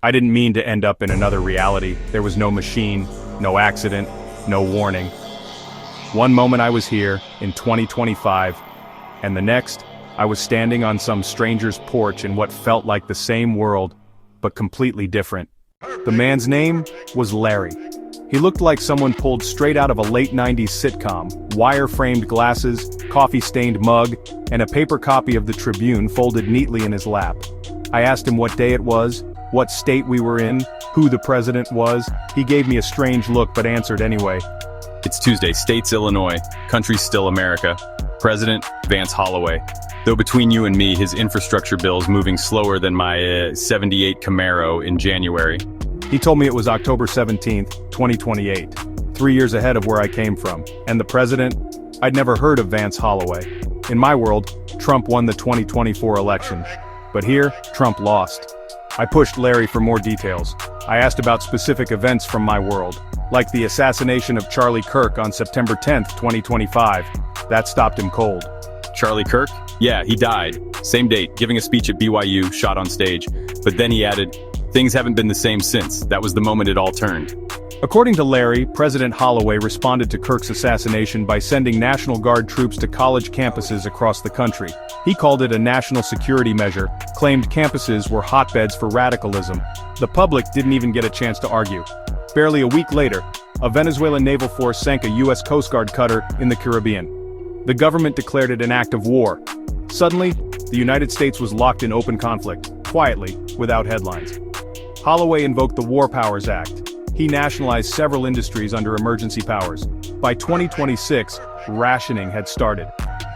I didn't mean to end up in another reality. There was no machine, no accident, no warning. One moment I was here, in 2025, and the next, I was standing on some stranger's porch in what felt like the same world, but completely different. The man's name was Larry. He looked like someone pulled straight out of a late 90s sitcom, wire-framed glasses, coffee-stained mug, and a paper copy of the Tribune folded neatly in his lap. I asked him what day it was, what state we were in, who the president was. He gave me a strange look but answered anyway. It's Tuesday, state's Illinois, country's still America. President, Vance Holloway. Though between you and me, his infrastructure bill's moving slower than my 78 Camaro in January. He told me it was October 17th, 2028, 3 years ahead of where I came from. And the president? I'd never heard of Vance Holloway. In my world, Trump won the 2024 election. But here, Trump lost. I pushed Larry for more details. I asked about specific events from my world, like the assassination of Charlie Kirk on September 10th, 2025. That stopped him cold. Charlie Kirk? Yeah, he died. Same date, giving a speech at BYU, shot on stage. But then he added, things haven't been the same since. That was the moment it all turned. According to Larry, President Holloway responded to Kirk's assassination by sending National Guard troops to college campuses across the country. He called it a national security measure, claimed campuses were hotbeds for radicalism. The public didn't even get a chance to argue. Barely a week later, a Venezuelan naval force sank a U.S. Coast Guard cutter in the Caribbean. The government declared it an act of war. Suddenly, the United States was locked in open conflict, quietly, without headlines. Holloway invoked the War Powers Act. He nationalized several industries under emergency powers. By 2026, rationing had started.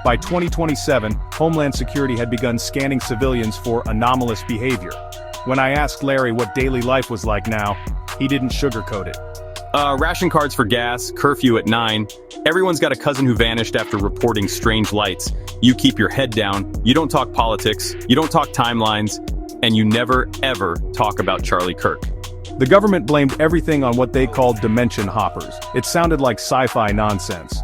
By 2027, Homeland Security had begun scanning civilians for anomalous behavior. When I asked Larry what daily life was like now, he didn't sugarcoat it. Ration cards for gas, curfew at 9. Everyone's got a cousin who vanished after reporting strange lights. You keep your head down, you don't talk politics, you don't talk timelines, and you never, ever talk about Charlie Kirk. The government blamed everything on what they called dimension hoppers. It sounded like sci-fi nonsense.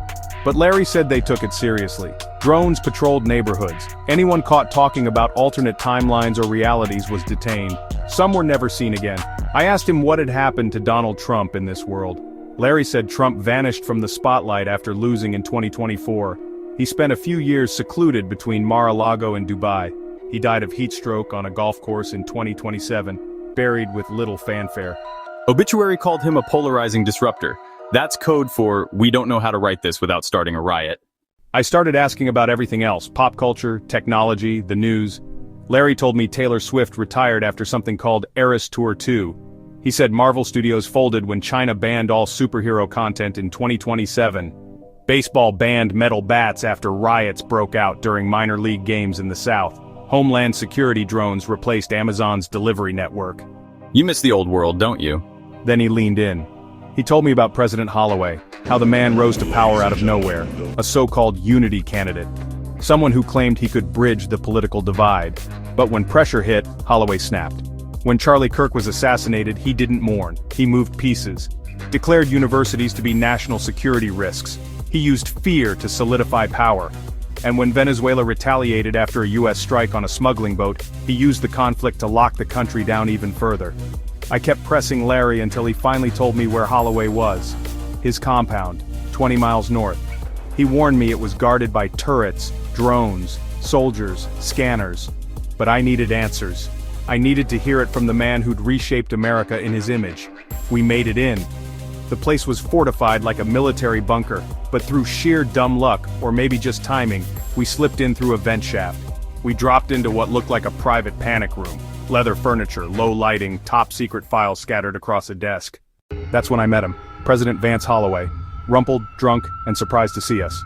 But Larry said they took it seriously. Drones patrolled neighborhoods. Anyone caught talking about alternate timelines or realities was detained. Some were never seen again. I asked him what had happened to Donald Trump in this world. Larry said Trump vanished from the spotlight after losing in 2024. He spent a few years secluded between Mar-a-Lago and Dubai. He died of heat stroke on a golf course in 2027, buried with little fanfare. Obituary called him a polarizing disruptor. That's code for, we don't know how to write this without starting a riot. I started asking about everything else, pop culture, technology, the news. Larry told me Taylor Swift retired after something called Eras Tour 2. He said Marvel Studios folded when China banned all superhero content in 2027. Baseball banned metal bats after riots broke out during minor league games in the South. Homeland Security drones replaced Amazon's delivery network. You miss the old world, don't you? Then he leaned in. He told me about President Holloway, how the man rose to power out of nowhere, a so-called unity candidate. Someone who claimed he could bridge the political divide. But when pressure hit, Holloway snapped. When Charlie Kirk was assassinated, he didn't mourn. He moved pieces. Declared universities to be national security risks. He used fear to solidify power. And when Venezuela retaliated after a U.S. strike on a smuggling boat, he used the conflict to lock the country down even further. I kept pressing Larry until he finally told me where Holloway was. His compound, 20 miles north. He warned me it was guarded by turrets, drones, soldiers, scanners. But I needed answers. I needed to hear it from the man who'd reshaped America in his image. We made it in. The place was fortified like a military bunker, but through sheer dumb luck, or maybe just timing, we slipped in through a vent shaft. We dropped into what looked like a private panic room. Leather furniture, low lighting, top-secret files scattered across a desk. That's when I met him, President Vance Holloway, rumpled, drunk, and surprised to see us.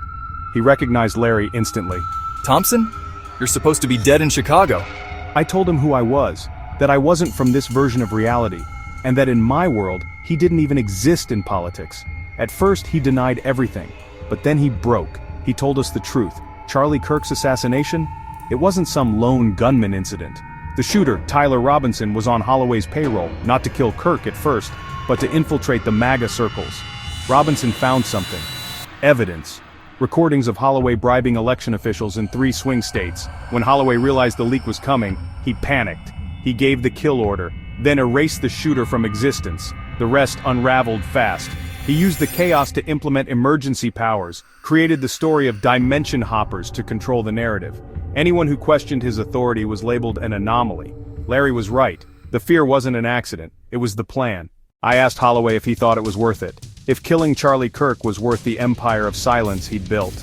He recognized Larry instantly. Thompson? You're supposed to be dead in Chicago. I told him who I was, that I wasn't from this version of reality, and that in my world, he didn't even exist in politics. At first, he denied everything, but then he broke. He told us the truth. Charlie Kirk's assassination? It wasn't some lone gunman incident. The shooter, Tyler Robinson, was on Holloway's payroll, not to kill Kirk at first, but to infiltrate the MAGA circles. Robinson found something. Evidence. Recordings of Holloway bribing election officials in 3 swing states. When Holloway realized the leak was coming, he panicked. He gave the kill order, then erased the shooter from existence. The rest unraveled fast. He used the chaos to implement emergency powers, created the story of dimension hoppers to control the narrative. Anyone who questioned his authority was labeled an anomaly. Larry was right. The fear wasn't an accident, it was the plan. I asked Holloway if he thought it was worth it. If killing Charlie Kirk was worth the empire of silence he'd built.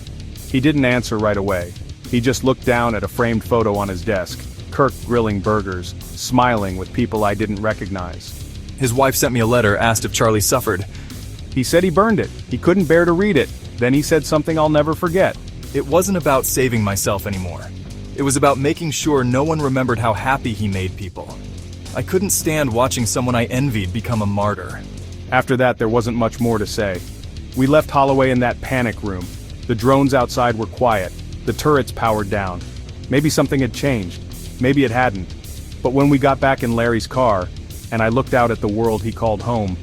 He didn't answer right away. He just looked down at a framed photo on his desk. Kirk grilling burgers, smiling with people I didn't recognize. His wife sent me a letter, asked if Charlie suffered. He said he burned it. He couldn't bear to read it. Then he said something I'll never forget. It wasn't about saving myself anymore. It was about making sure no one remembered how happy he made people. I couldn't stand watching someone I envied become a martyr. After that, there wasn't much more to say. We left Holloway in that panic room. The drones outside were quiet. The turrets powered down. Maybe something had changed. Maybe it hadn't. But when we got back in Larry's car, and I looked out at the world he called home,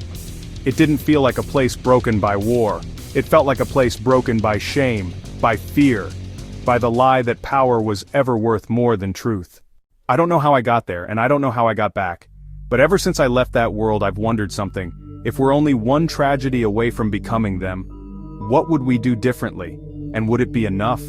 it didn't feel like a place broken by war. It felt like a place broken by shame, by fear, by the lie that power was ever worth more than truth. I don't know how I got there, and I don't know how I got back. But ever since I left that world, I've wondered something. If we're only one tragedy away from becoming them, what would we do differently? And would it be enough?